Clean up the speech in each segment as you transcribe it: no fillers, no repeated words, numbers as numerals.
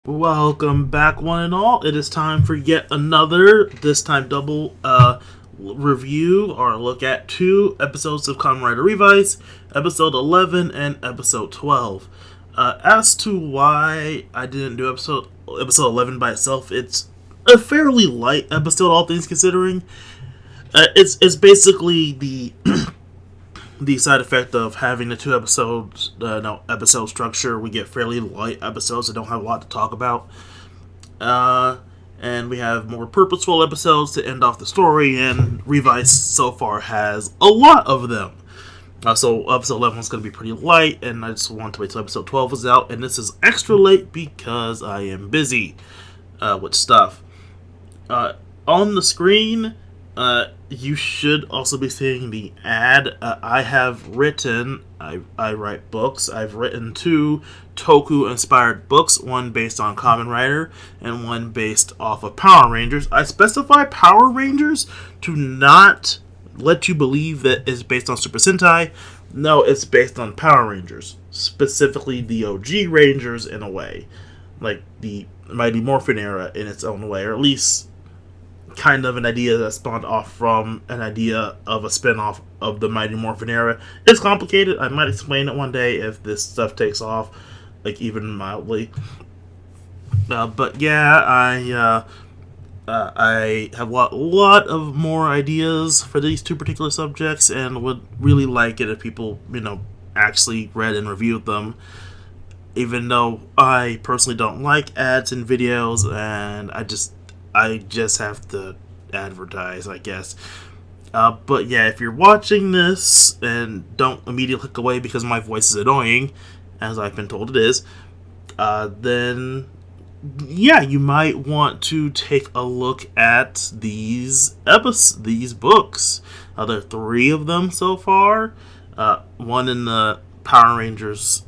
Welcome back, one and all. It is time for yet another, this time double, review or look at two episodes of Kamen Rider Revice, episode 11 and episode 12. As to why I didn't do episode 11 by itself, it's a fairly light episode, all things considering. It's basically the the side effect of having the two episodes, episode structure. We get fairly light episodes that don't have a lot to talk about. And we have more purposeful episodes to end off the story, and Revice so far has a lot of them. So episode 11 is going to be pretty light, and I just want to wait till episode 12 is out, and this is extra late because I am busy with stuff. On the screen, you should also be seeing the ad. I write books. I've written two Toku-inspired books, one based on Kamen Rider and one based off of Power Rangers. I specify Power Rangers to not let you believe that it's based on Super Sentai. No, it's based on Power Rangers, specifically the OG Rangers in a way. Like the Mighty Morphin era in its own way, or at least kind of an idea that spawned off from an idea of a spin-off of the Mighty Morphin era. It's complicated. I might explain it one day if this stuff takes off, like even mildly. But yeah, I have a lot of more ideas for these two particular subjects, and would really like it if people, actually read and reviewed them. Even though I personally don't like ads in videos, and I just have to advertise, I guess. But yeah, if you're watching this and don't immediately click away because my voice is annoying, as I've been told it is, then yeah, you might want to take a look at these books. There are three of them so far. One in the Power Rangers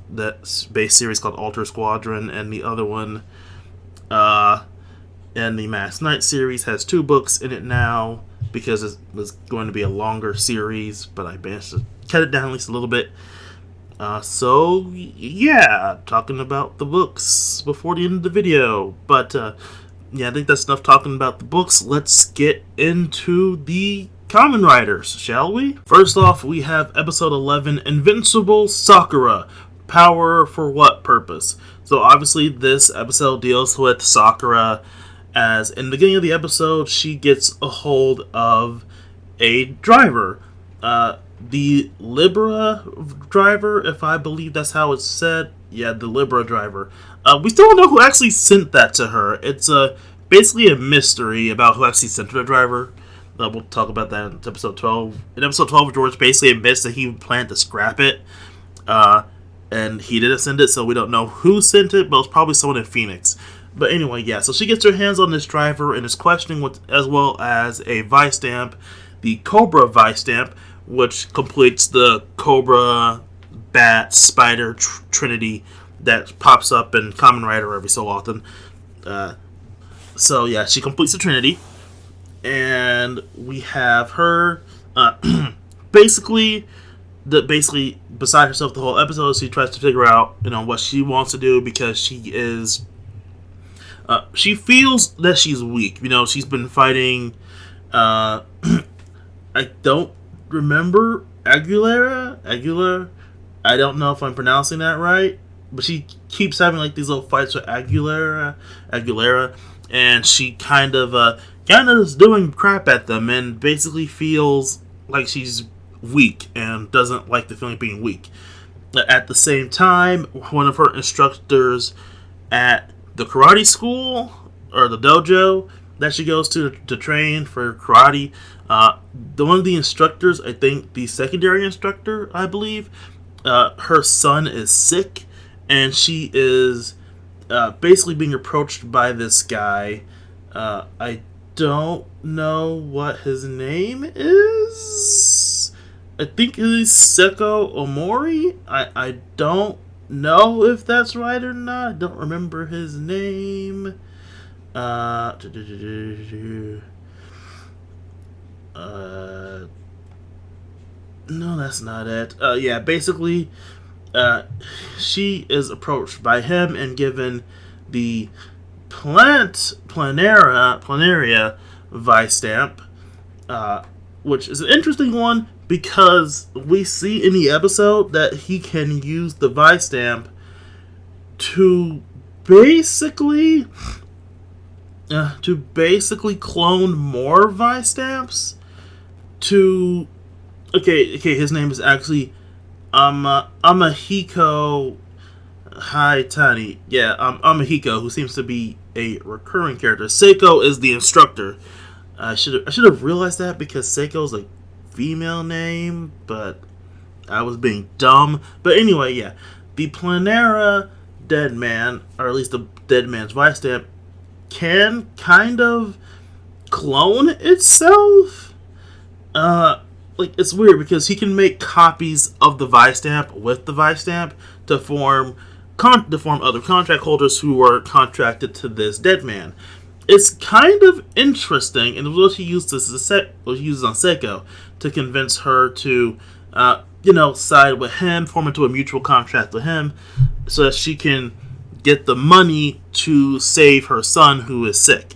base series called Alter Squadron, and the other one, and the Mass Knight series has two books in it now because it was going to be a longer series, but I managed to cut it down at least a little bit. So yeah, talking about the books before the end of the video. But yeah, I think that's enough talking about the books. Let's get into the Kamen Riders, shall we? First off, we have episode 11, Invincible Sakura. Power for what purpose? So obviously this episode deals with Sakura, as in the beginning of the episode, she gets a hold of a driver. The Libra driver, if I believe that's how it's said. Yeah, the Libra driver. We still don't know who actually sent that to her. It's basically a mystery about who actually sent her the driver. We'll talk about that in episode 12. In episode 12, George basically admits that he planned to scrap it. And he didn't send it, so we don't know who sent it, but it's probably someone in Phoenix. But anyway, yeah, so she gets her hands on this driver and is questioning as well as a Vice stamp, the Cobra Vice stamp, which completes the Cobra, Bat, Spider trinity that pops up in Kamen Rider every so often. So yeah, she completes the trinity, and we have her basically beside herself the whole episode. She tries to figure out what she wants to do, because she feels that she's weak. She's been fighting, I don't remember, Aguilera. I don't know if I'm pronouncing that right, but she keeps having these little fights with Aguilera, and she kind of is doing crap at them, and basically feels like she's weak and doesn't like the feeling of being weak. At the same time, one of her instructors at the karate school, or the dojo that she goes to train for karate, one of the instructors, I think the secondary instructor, I believe, her son is sick, and she is basically being approached by this guy. I don't know what his name is. I think it is Seko Omori. I don't know if that's right or not. I don't remember his name. No, that's not it. Yeah, basically, she is approached by him and given the Planaria Vice Stamp, which is an interesting one because we see in the episode that he can use the Vice Stamp to basically clone more Vice Stamps. His name is actually Amahiko Haitani. Yeah, Amahiko, who seems to be a recurring character. Seiko is the instructor. I should have realized that because Seiko's a female name, but I was being dumb. But anyway, yeah, the Planera Dead Man, or at least the Dead Man's Vice Stamp, can kind of clone itself. It's weird because he can make copies of the Vice Stamp with the Vice Stamp to form other contract holders who are contracted to this Dead Man. It's kind of interesting, and what he uses on Seiko to convince her to, side with him, form into a mutual contract with him, so that she can get the money to save her son who is sick.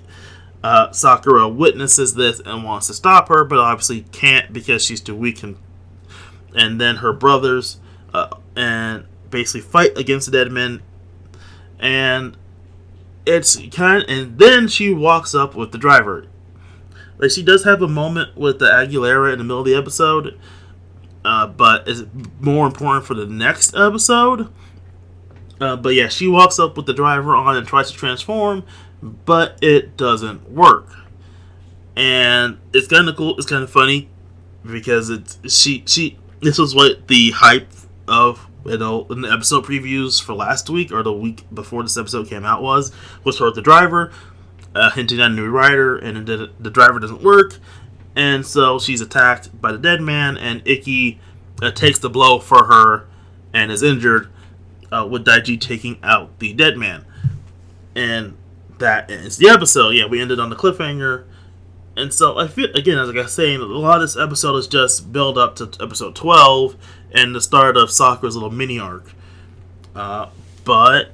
Sakura witnesses this and wants to stop her, but obviously can't because she's too weak. And then her brothers and basically fight against the Dead Men, and then she walks up with the driver. Like, she does have a moment with the Aguilera in the middle of the episode, but is more important for the next episode. But yeah, she walks up with the driver on and tries to transform, but it doesn't work. And it's kind of cool. It's kind of funny because this was what the hype of, in the episode previews for last week or the week before this episode came out was her with the driver, hinting at a new rider, and the driver doesn't work, and so she's attacked by the Dead Man, and Ikki takes the blow for her and is injured, with Daiji taking out the Dead Man. And that ends the episode. Yeah, we ended on the cliffhanger. And so I feel, again, as I was saying, a lot of this episode is just build up to episode 12 and the start of Sakura's little mini arc. But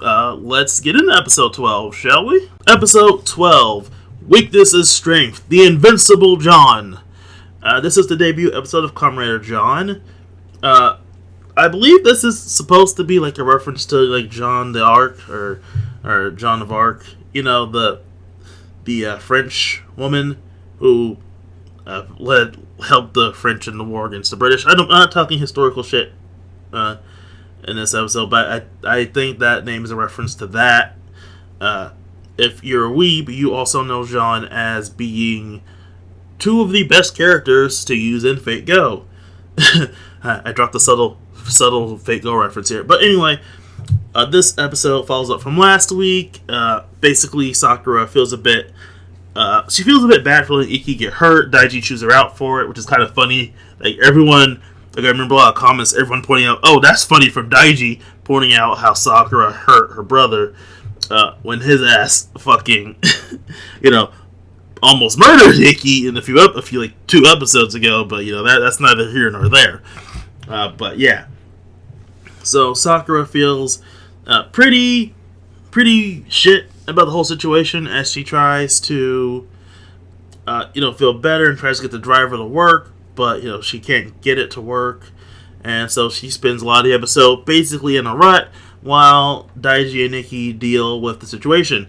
let's get into episode 12, shall we? Episode 12, Weakness is Strength, The Invincible John. This is the debut episode of Kamen Rider John. I believe this is supposed to be like a reference to like John the Arc or John of Arc. You know, the French woman who helped the French in the war against the British. I'm not talking historical shit in this episode, but I think that name is a reference to that. If you're a weeb, you also know John as being two of the best characters to use in Fate Go. I dropped a subtle Fate Go reference here. But anyway, this episode follows up from last week. Basically, Sakura feels a bit bad for letting Ikki get hurt. Daiji chews her out for it, which is kind of funny. Like, I remember a lot of comments, everyone pointing out, oh, that's funny from Daiji, pointing out how Sakura hurt her brother, when his ass fucking, almost murdered Ikki in a few 2 episodes ago, but, that's neither here nor there. But, yeah. So, Sakura feels pretty shit about the whole situation as she tries to, feel better and tries to get the driver to work, but, she can't get it to work. And so she spends a lot of the episode basically in a rut while Daiji and Ikki deal with the situation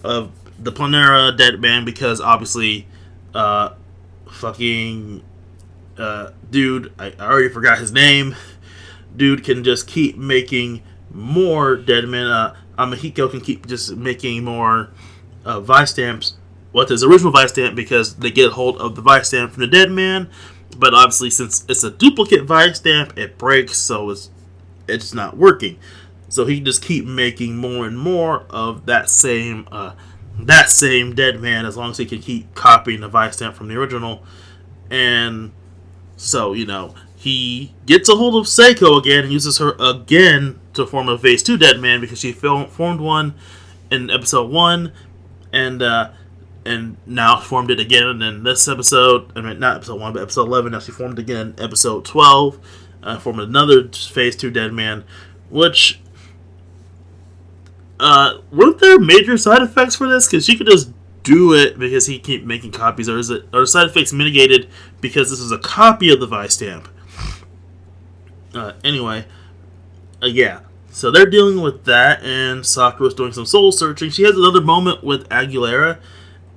of the Planera Dead Man, because obviously, dude, I already forgot his name. Dude can just keep making more Dead Men. Amahiko can keep just making more Vice Stamps with his original Vice Stamp because they get hold of the Vice Stamp from the Dead Man. But obviously, since it's a duplicate Vice Stamp, it breaks, so it's not working. So he can just keep making more and more of that same Dead Man as long as he can keep copying the Vice Stamp from the original. And so, he gets a hold of Seiko again and uses her again to form a Phase 2 Dead Man because she formed one in episode 1 and now formed it again in this episode. I mean, not episode 1, but episode 11. Now she formed it again in episode 12. Formed another Phase 2 Dead Man, which weren't there major side effects for this? Because she could just do it because he keep making copies, or is it, are side effects mitigated because this is a copy of the Vice stamp? Anyway, yeah. So they're dealing with that, and Sakura's doing some soul searching. She has another moment with Aguilera,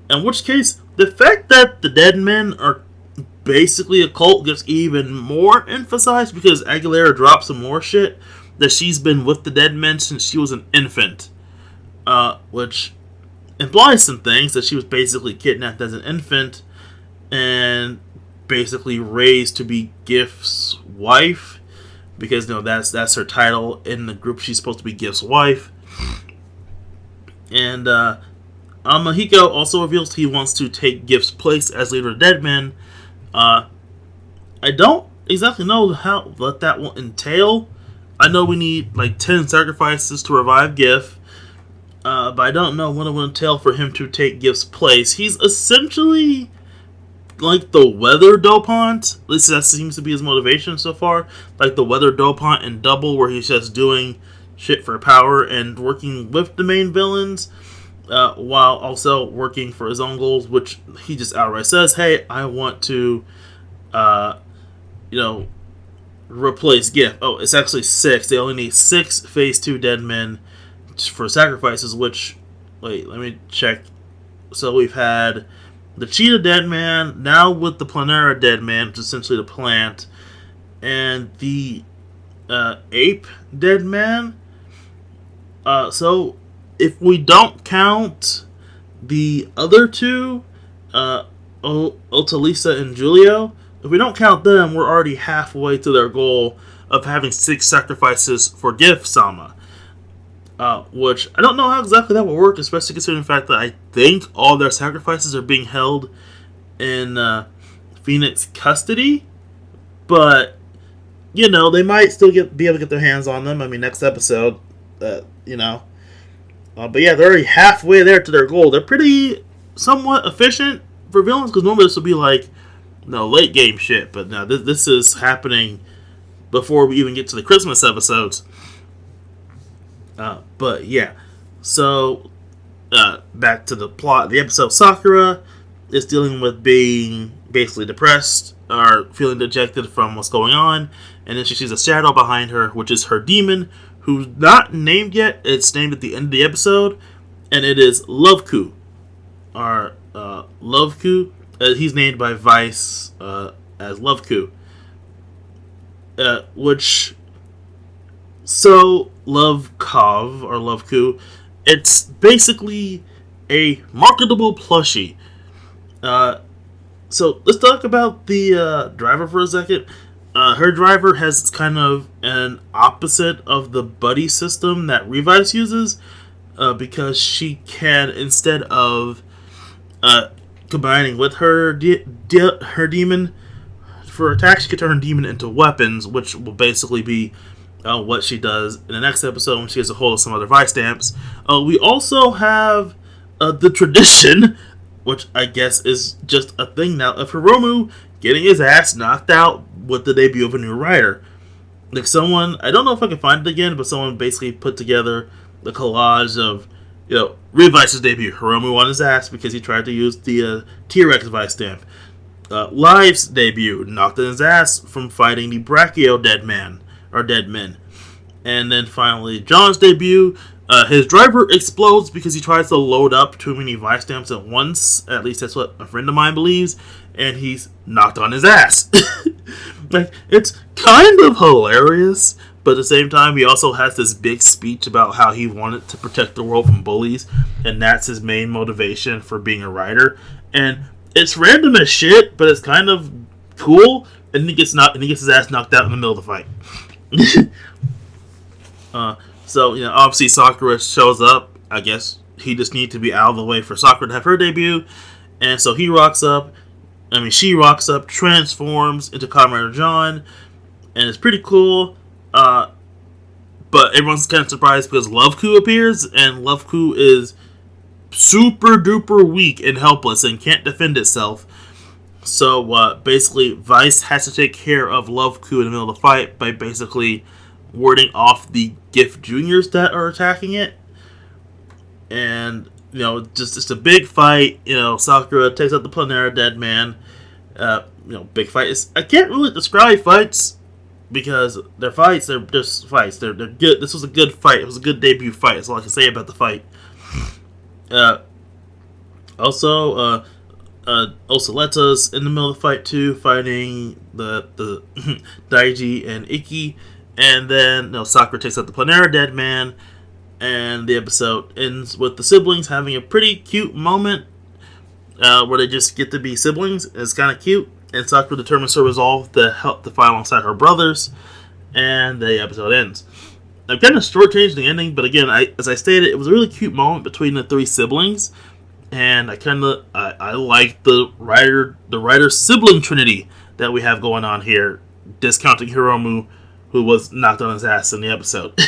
in which case, the fact that the dead men are basically a cult gets even more emphasized because Aguilera drops some more shit that she's been with the dead men since she was an infant, which implies some things, that she was basically kidnapped as an infant and basically raised to be Gift's wife, because that's her title in the group. She's supposed to be Gift's wife. And Mahiko also reveals he wants to take Gift's place as leader of the dead men. I don't exactly know what that will entail. I know we need like 10 sacrifices to revive Gift, but I don't know what it will entail for him to take Gift's place. He's essentially like the weather dopant. At least that seems to be his motivation so far. Like the weather dopant in Double, where he's just doing shit for power and working with the main villains, while also working for his own goals, which he just outright says, hey, I want to, replace Gift. Oh, it's actually 6. They only need 6 Phase 2 dead men for sacrifices, which, wait, let me check. So we've had the Cheetah dead man, now with the Planera dead man, which is essentially the plant, and the ape dead man. So if we don't count the other two, Otalisa and Julio, if we don't count them, we're already halfway to their goal of having 6 sacrifices for Gift Sama. Which I don't know how exactly that will work, especially considering the fact that I think all their sacrifices are being held in Phoenix custody. But, they might still be able to get their hands on them. I mean, next episode, but yeah, they're already halfway there to their goal. They're pretty somewhat efficient for villains, because normally this would be like, late game shit. But now this is happening before we even get to the Christmas episodes. But yeah, so back to the plot of the episode. Sakura is dealing with being basically depressed or feeling dejected from what's going on, and then she sees a shadow behind her, which is her demon, who's not named yet. It's named at the end of the episode, and it is Loveku. Or Loveku. He's named by Vice as Loveku. Which... So, Lovekov, or Loveku, it's basically a marketable plushie. So, let's talk about the driver for a second. Her driver has kind of an opposite of the buddy system that Revice uses, because she can, instead of combining with her demon for attacks, she can turn her demon into weapons, which will basically be what she does in the next episode when she gets a hold of some other Vice stamps. We also have the tradition, which I guess is just a thing now, of Hiromu getting his ass knocked out with the debut of a new writer. Like someone, I don't know if I can find it again, but someone basically put together the collage of, Revice's debut. Hiromu on his ass because he tried to use the T-Rex Vice stamp. Live's debut, knocked on his ass from fighting the Brachio dead man. Or dead men. And then finally, John's debut. His driver explodes because he tries to load up too many Vice stamps at once. At least that's what a friend of mine believes. And he's knocked on his ass. Like, it's kind of hilarious. But at the same time, he also has this big speech about how he wanted to protect the world from bullies. And that's his main motivation for being a writer. And it's random as shit, but it's kind of cool. And he gets his ass knocked out in the middle of the fight. So, obviously Sakura shows up. I guess he just needs to be out of the way for Sakura to have her debut. And so she rocks up, transforms into Kamen Rider John, and it's pretty cool. But everyone's kind of surprised because Loveku appears, and Loveku is super duper weak and helpless and can't defend itself. So, basically, Vice has to take care of Loveku in the middle of the fight by basically warding off the Gift Juniors that are attacking it. and just a big fight. Sakura takes out the Planera Dead Man. Big fight. I can't really describe fights because they're fights. They're just fights. They're good. This was a good fight. It was a good debut fight. That's all I can say about the fight. Also, Osaleta's in the middle of the fight too, fighting the Daiji and Ikki, and then Sakura takes out the Planera Dead Man, and the episode ends with the siblings having a pretty cute moment where they just get to be siblings. It's kind of cute, and Sakura determines her resolve to help to fight alongside her brothers, and the episode ends. I've kind of shortchanged the ending, but again, as I stated, it was a really cute moment between the three siblings. And I like the writer sibling trinity that we have going on here, discounting Hiromu, who was knocked on his ass in the episode.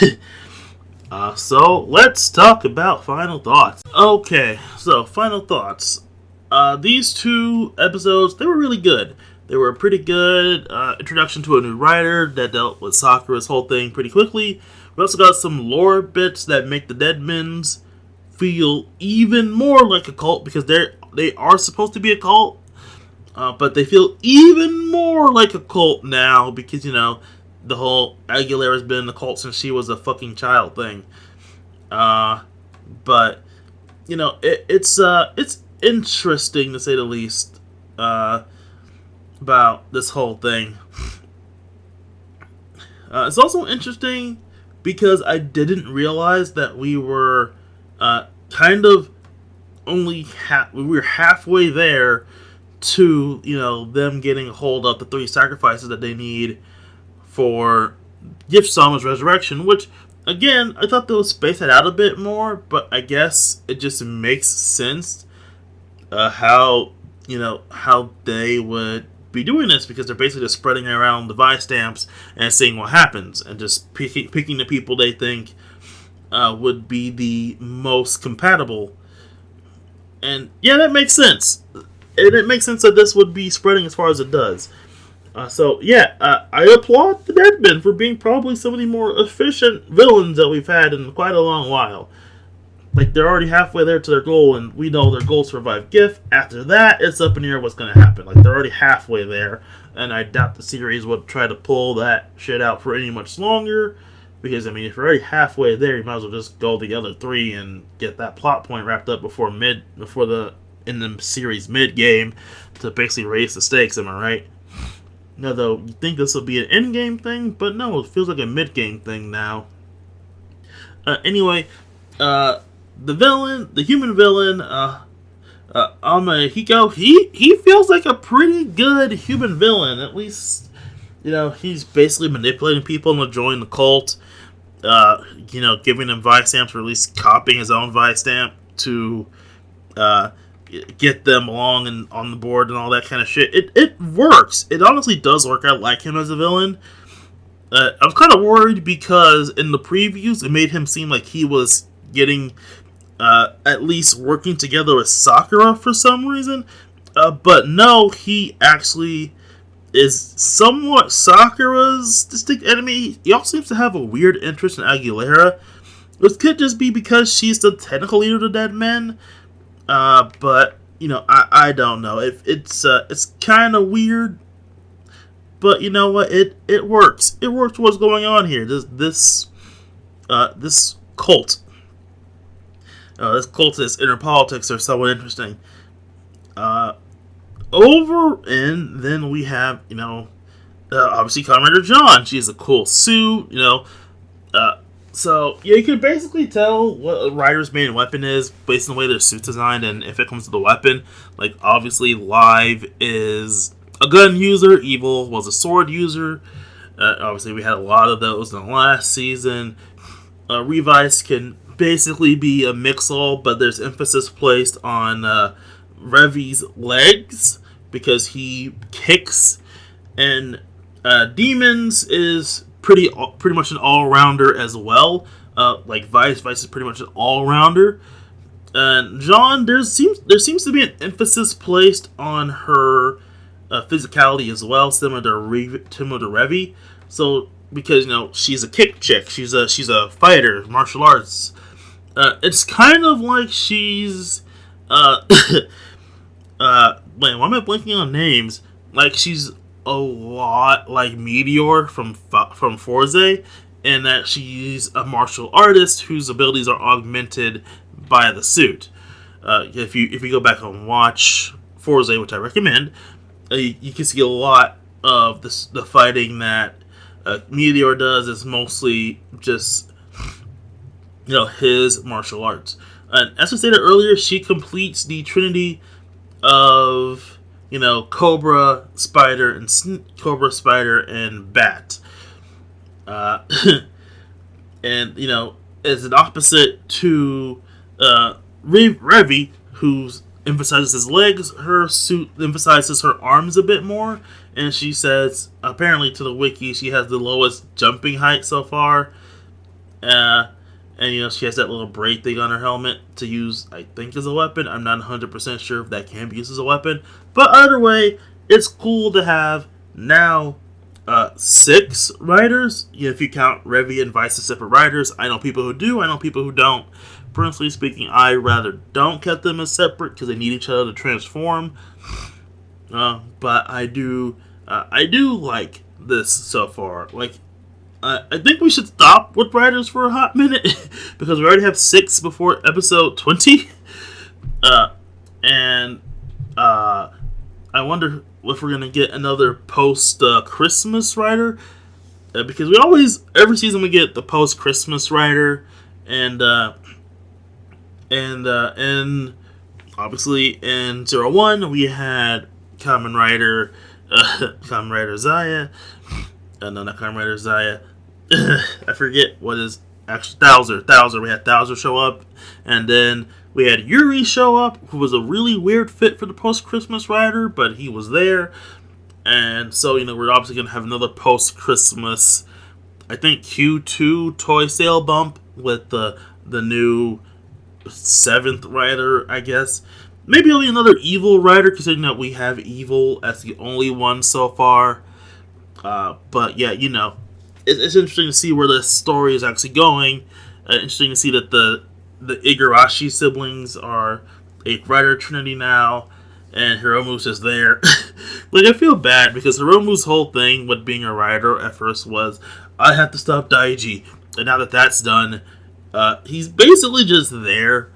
So let's talk about final thoughts. Okay, so final thoughts. These two episodes, they were really good. They were a pretty good introduction to a new writer that dealt with Sakura's whole thing pretty quickly. We also got some lore bits that make the Deadmans feel even more like a cult, because they are supposed to be a cult, but they feel even more like a cult now because the whole Aguilera's been in the cult since she was a fucking child thing. But it's interesting to say the least about this whole thing. It's also interesting because I didn't realize that we were kind of we were halfway there to them getting a hold of the 3 sacrifices that they need for Gift Sama's resurrection, which again I thought they would space that out a bit more, but I guess it just makes sense how they would be doing this, because they're basically just spreading around the Vice stamps and seeing what happens and just picking the people they think would be the most compatible. And yeah, that makes sense. And it makes sense that this would be spreading as far as it does. I applaud the Deadmen for being probably some of the more efficient villains that we've had in quite a long while. Like, they're already halfway there to their goal, and we know their goal is to revive Gift. After that, it's up in the air what's going to happen. Like, they're already halfway there, and I doubt the series would try to pull that shit out for any much longer. Because, if you're already halfway there, you might as well just go the other 3 and get that plot point wrapped up in the series mid-game to basically raise the stakes, am I right? Now, though, you think this will be an end-game thing, but no, it feels like a mid-game thing now. The human villain, Amahiko, he feels like a pretty good human villain. At least, he's basically manipulating people into join the cult. Giving them Vice stamps, or at least copying his own Vice stamp to get them along and on the board and all that kind of shit. It works. It honestly does work. I like him as a villain. I was kind of worried because in the previews, it made him seem like he was getting at least working together with Sakura for some reason. But no, he actually is somewhat Sakura's distinct enemy. He also seems to have a weird interest in Aguilera, which could just be because she's the technical leader of the Dead Men. But I don't know. It's kind of weird, but you know what? It works. It works. What's going on here? This cult. This cultist inner politics are somewhat interesting. And then we have, obviously Kamen Rider John. She has a cool suit, So, yeah, you can basically tell what a rider's main weapon is based on the way their suit's designed and if it comes to the weapon. Like, obviously, Live is a gun user. Evil was a sword user. Obviously, we had a lot of those in the last season. Revice can basically be a mix-all, but there's emphasis placed on Revi's legs because he kicks. And Demons is pretty much an all-rounder as well. Like Vice is pretty much an all-rounder. And Jean, there seems to be an emphasis placed on her physicality as well, similar to Revi. So because she's a kick chick, she's a fighter, martial arts. It's kind of like she's, uh, wait, why am I blanking on names? Like she's a lot like Meteor from Forza, in that she's a martial artist whose abilities are augmented by the suit. If you go back and watch Forza, which I recommend, you can see a lot of the fighting that Meteor does is mostly just his martial arts. And as I stated earlier, she completes the trinity of Cobra, Spider, and Bat. Uh, and as an opposite to Revi, who emphasizes his legs, her suit emphasizes her arms a bit more. And she says, apparently to the wiki, she has the lowest jumping height so far. And she has that little braid thing on her helmet to use, I think, as a weapon. I'm not 100% sure if that can be used as a weapon. But either way, it's cool to have now 6 riders. If you count Revi and Vice as separate riders. I know people who do, I know people who don't. Personally speaking, I rather don't keep them as separate because they need each other to transform. But I do like this so far. Like, I think we should stop with riders for a hot minute because we already have 6 before episode 20. And I wonder if we're gonna get another post Christmas rider, because we always, every season we get the post Christmas rider, and obviously in 01 we had Kamen Rider, Kamen Rider Zaya. No, not Kamen Rider Zaya. I forget what is actually Thouser. We had Thouser show up, and then we had Yuri show up, who was a really weird fit for the post-Christmas rider, but he was there. And so, we're obviously going to have another post-Christmas, I think, Q2 toy sale bump with the new 7th rider, I guess. Maybe only another evil rider, considering that we have evil as the only one so far. But yeah, it's interesting to see where the story is actually going. Interesting to see that the Igarashi siblings are a rider trinity now, and Hiromu's just there. Like, I feel bad because Hiromu's whole thing with being a rider at first was, I have to stop Daiji. And now that that's done, he's basically just there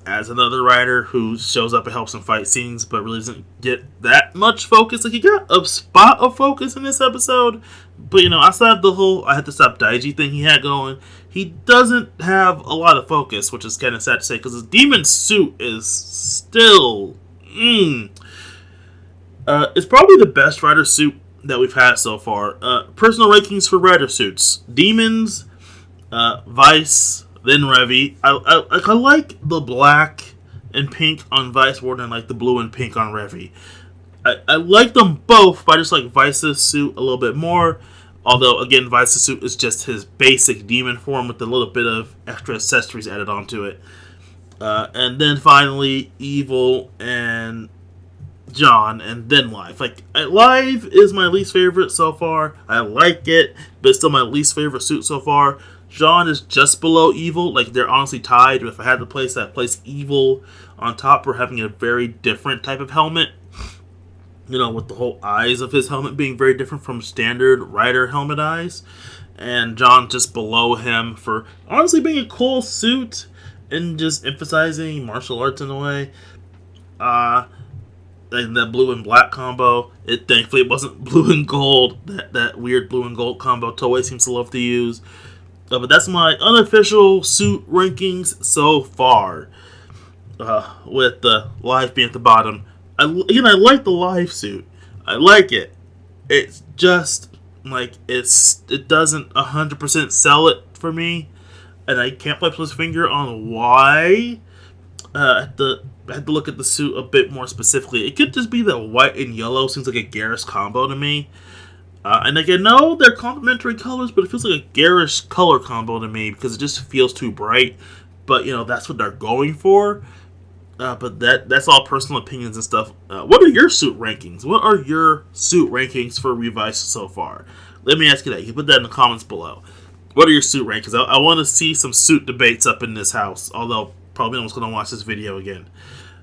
as another rider who shows up and helps in fight scenes, but really doesn't get that much focus. Like, he got a spot of focus in this episode, but outside of the whole I had to stop Daiji thing he had going, he doesn't have a lot of focus, which is kind of sad to say, because his demon suit is still it's probably the best rider suit that we've had so far. Personal rankings for rider suits: Demons, Vice, then Revi. I like the black and pink on Vice more than I like the blue and pink on Revi. I like them both, but I just like Vice's suit a little bit more. Although, again, Vice's suit is just his basic demon form with a little bit of extra accessories added onto it. And then finally, Evil and John, and then Live. Like, Live is my least favorite so far. I like it, but it's still my least favorite suit so far. John is just below Evil. Like, they're honestly tied. If I had to place Evil on top, we're having a very different type of helmet. With the whole eyes of his helmet being very different from standard rider helmet eyes. And John just below him for honestly being a cool suit and just emphasizing martial arts in a way. And that blue and black combo, thankfully it wasn't blue and gold. That weird blue and gold combo Toei seems to love to use. But that's my unofficial suit rankings so far. With the Live being at the bottom. I like the Live suit. I like it. It's just like it doesn't 100% sell it for me, and I can't put my finger on why. I had to look at the suit a bit more specifically. It could just be that white and yellow seems like a garish combo to me. And like, I know they're complementary colors, but it feels like a garish color combo to me because it just feels too bright. But that's what they're going for. But that's all personal opinions and stuff. What are your suit rankings? What are your suit rankings for Revice so far? Let me ask you that. You can put that in the comments below. what are your suit rankings? I want to see some suit debates up in this house, although probably no one's going to watch this video again.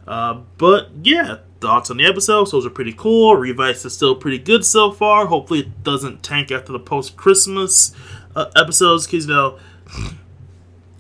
But yeah, thoughts on the episodes. Those are pretty cool. Revice is still pretty good so far. Hopefully it doesn't tank after the post-Christmas episodes, because, you know,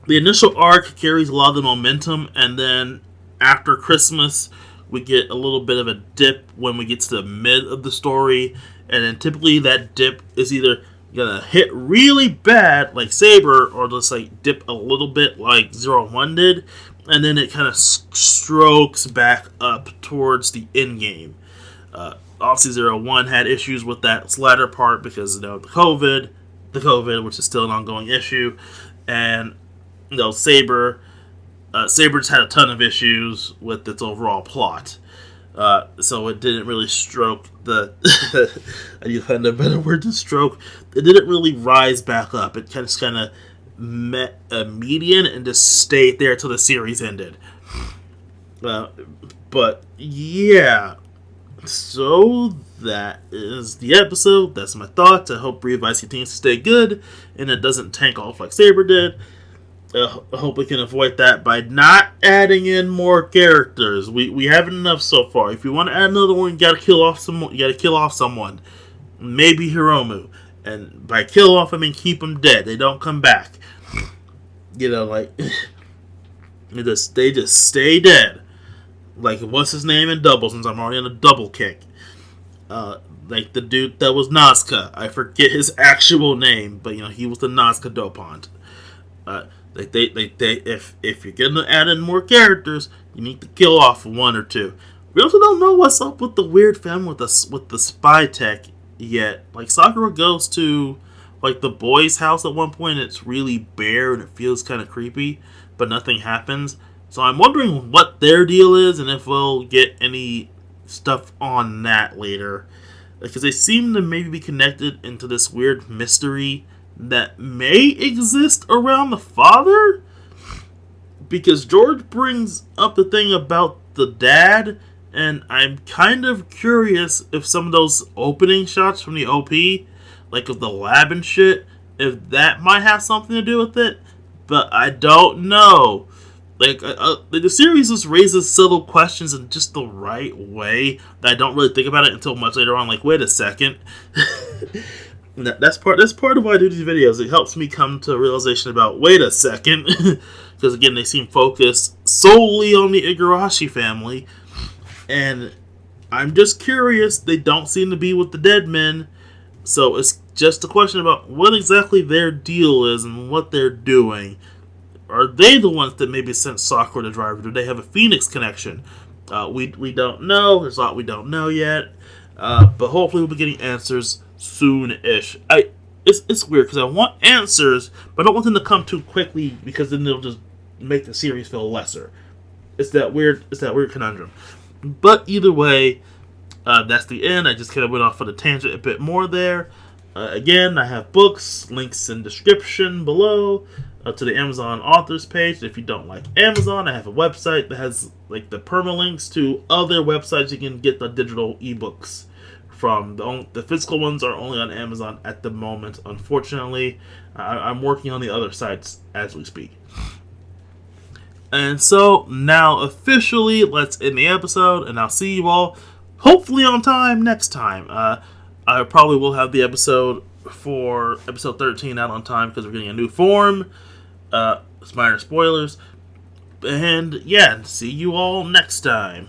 the initial arc carries a lot of the momentum, and then after Christmas, we get a little bit of a dip when we get to the mid of the story, and then typically that dip is either gonna hit really bad, like Saber, or just like dip a little bit, like 0-1 did, and then it kind of strokes back up towards the end game. Obviously, 0-1 had issues with that latter part because, you know, the COVID, which is still an ongoing issue, and, you know, Saber just had a ton of issues with its overall plot. So it didn't really stroke the... I need to find a better word to stroke. It didn't really rise back up. It kind of met a median and just stayed there till the series ended. But yeah, so that is the episode. That's my thoughts. I hope Revice continues to stay good and it doesn't tank off like Saber did. I hope we can avoid that by not adding in more characters. We have enough so far. If you want to add another one, you gotta kill off someone. Maybe Hiromu. And by kill off, I mean keep them dead. They don't come back. You know, like they just stay dead. Like, what's his name in Double, since I'm already on a double kick. Like the dude that was Nazca. I forget his actual name, but you know, he was the Nazca Dopant. If you're gonna add in more characters, you need to kill off one or two. We also don't know what's up with the weird family with the spy tech yet. Like, Sakura goes to like the boys' house at one point, and it's really bare and it feels kind of creepy, but nothing happens. So I'm wondering what their deal is and if we'll get any stuff on that later, because they seem to maybe be connected into this weird mystery that may exist around the father, because George brings up the thing about the dad, and I'm kind of curious if some of those opening shots from the OP, like of the lab and shit, if that might have something to do with it, but I don't know. Like, the series just raises subtle questions in just the right way that I don't really think about it until much later on. Like, wait a second. That's part of why I do these videos. It helps me come to a realization about, wait a second. Because, again, they seem focused solely on the Igarashi family. And I'm just curious. They don't seem to be with the dead men. So it's just a question about what exactly their deal is and what they're doing. Are they the ones that maybe sent Sakura to drive? Do they have a Phoenix connection? We don't know. There's a lot we don't know yet. But hopefully we'll be getting answers soon-ish. It's weird because I want answers, but I don't want them to come too quickly because then they'll just make the series feel lesser. It's that weird conundrum. But either way, that's the end. I just kind of went off on a tangent a bit more there. Again, I have books, links in description below. To the Amazon authors page. If you don't like Amazon, I have a website that has like the permalinks to other websites you can get the digital ebooks from. The physical ones are only on Amazon at the moment, unfortunately. I'm working on the other sites as we speak. And so now officially, let's end the episode, and I'll see you all hopefully on time next time. I probably will have the episode for episode 13 out on time because we're getting a new form. It's minor spoilers. And yeah, see you all next time.